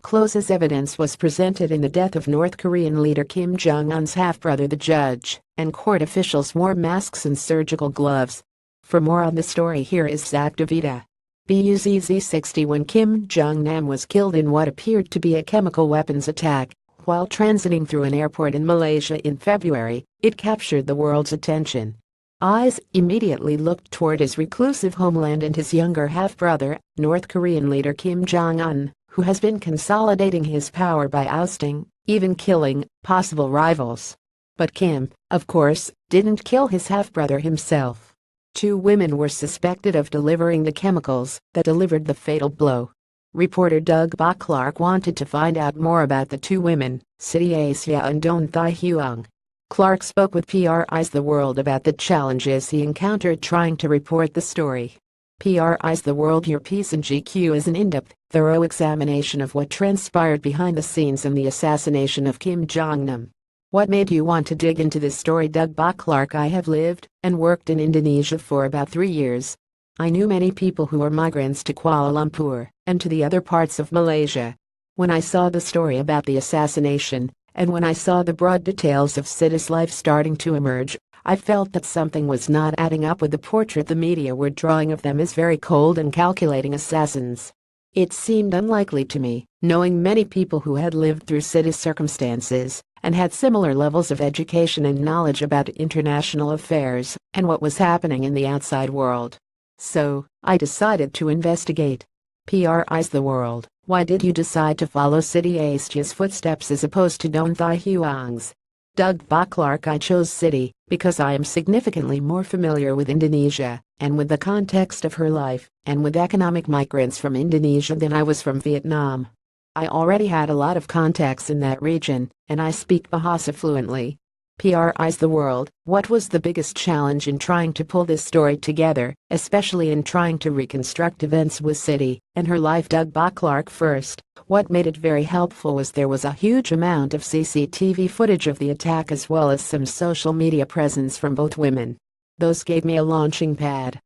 close as evidence was presented in the death of North Korean leader Kim Jong Un's half-brother. The judge and court officials wore masks and surgical gloves. For more on the story, here is Zach DeVita. BUZZ-60. When Kim Jong Un was killed in what appeared to be a chemical weapons attack while transiting through an airport in Malaysia in February, it captured the world's attention. Eyes immediately looked toward his reclusive homeland and his younger half-brother, North Korean leader Kim Jong Un, who has been consolidating his power by ousting, even killing, possible rivals. But Kim, of course, didn't kill his half-brother himself. Two women were suspected of delivering the chemicals that delivered the fatal blow. Reporter Doug Clark wanted to find out more about the two women, City Asia and Don Thai Huang. Clark spoke with PRI's The World about the challenges he encountered trying to report the story. PRI's The World. Your piece in GQ is an in-depth, thorough examination of what transpired behind the scenes in the assassination of Kim Jong Un. What made you want to dig into this story? Doug Clark. I have lived and worked in Indonesia for about 3 years. I knew many people who were migrants to Kuala Lumpur and to the other parts of Malaysia. When I saw the story about the assassination, and when I saw the broad details of Sid's life starting to emerge, I felt that something was not adding up with the portrait the media were drawing of them as very cold and calculating assassins. It seemed unlikely to me, knowing many people who had lived through Sid's circumstances and had similar levels of education and knowledge about international affairs and what was happening in the outside world. So, I decided to investigate. PRI's The World. Why did you decide to follow City Asia's footsteps as opposed to Don Thai Huang's? Doug Clark. I chose City because I am significantly more familiar with Indonesia and with the context of her life and with economic migrants from Indonesia than I was from Vietnam. I already had a lot of contacts in that region, and I speak Bahasa fluently. PRI's The World. What was the biggest challenge in trying to pull this story together, especially in trying to reconstruct events with City and her life? Doug Clark. First, what made it very helpful was there was a huge amount of CCTV footage of the attack as well as some social media presence from both women. Those gave me a launching pad.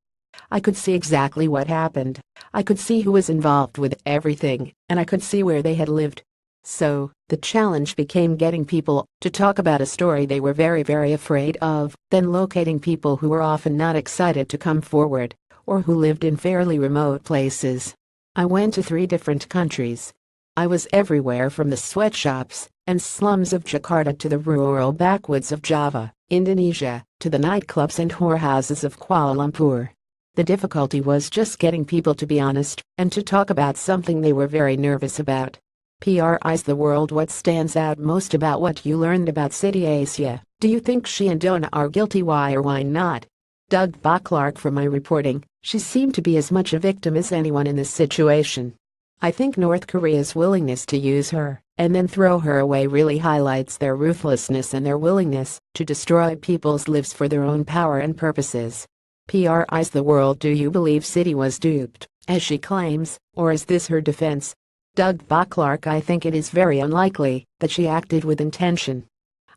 I could see exactly what happened. I could see who was involved with everything, and I could see where they had lived. So, the challenge became getting people to talk about a story they were very afraid of, then locating people who were often not excited to come forward, or who lived in fairly remote places. I went to 3 different countries. I was everywhere from the sweatshops and slums of Jakarta to the rural backwoods of Java, Indonesia, to the nightclubs and whorehouses of Kuala Lumpur. The difficulty was just getting people to be honest and to talk about something they were very nervous about. PRI's The World. What stands out most about what you learned about City Asia? Do you think she and Dona are guilty? Why or why not? Doug Clark. From my reporting, she seemed to be as much a victim as anyone in this situation. I think North Korea's willingness to use her and then throw her away really highlights their ruthlessness and their willingness to destroy people's lives for their own power and purposes. PRI's The World. Do you believe City was duped, as she claims, or is this her defense? Doug Clark. I think it is very unlikely that she acted with intention.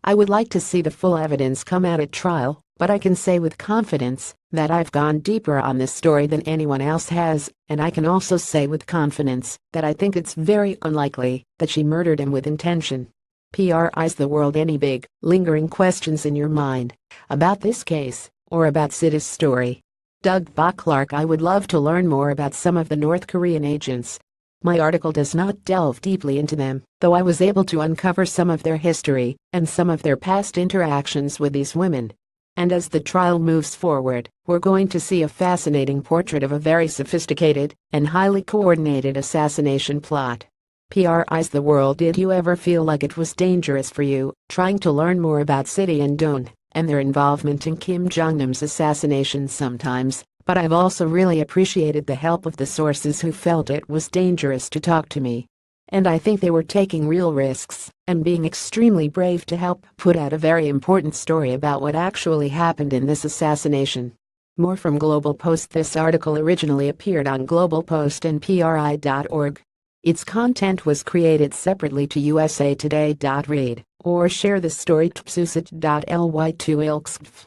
I would like to see the full evidence come out at trial, but I can say with confidence that I've gone deeper on this story than anyone else has, and I can also say with confidence that I think it's very unlikely that she murdered him with intention. PRI's The World. Any big, lingering questions in your mind about this case or about Sid's story? Doug Clark. I would love to learn more about some of the North Korean agents. My article does not delve deeply into them, though I was able to uncover some of their history and some of their past interactions with these women. And as the trial moves forward, we're going to see a fascinating portrait of a very sophisticated and highly coordinated assassination plot. PRI's The World. Did you ever feel like it was dangerous for you, trying to learn more about City and Don and their involvement in Kim Jong Un's assassination? Sometimes, but I've also really appreciated the help of the sources who felt it was dangerous to talk to me. And I think they were taking real risks and being extremely brave to help put out a very important story about what actually happened in this assassination. More from Global Post. This article originally appeared on Global Post and PRI.org. Its content was created separately to USA Today. Read or share this story to psusit.ly2ilksf.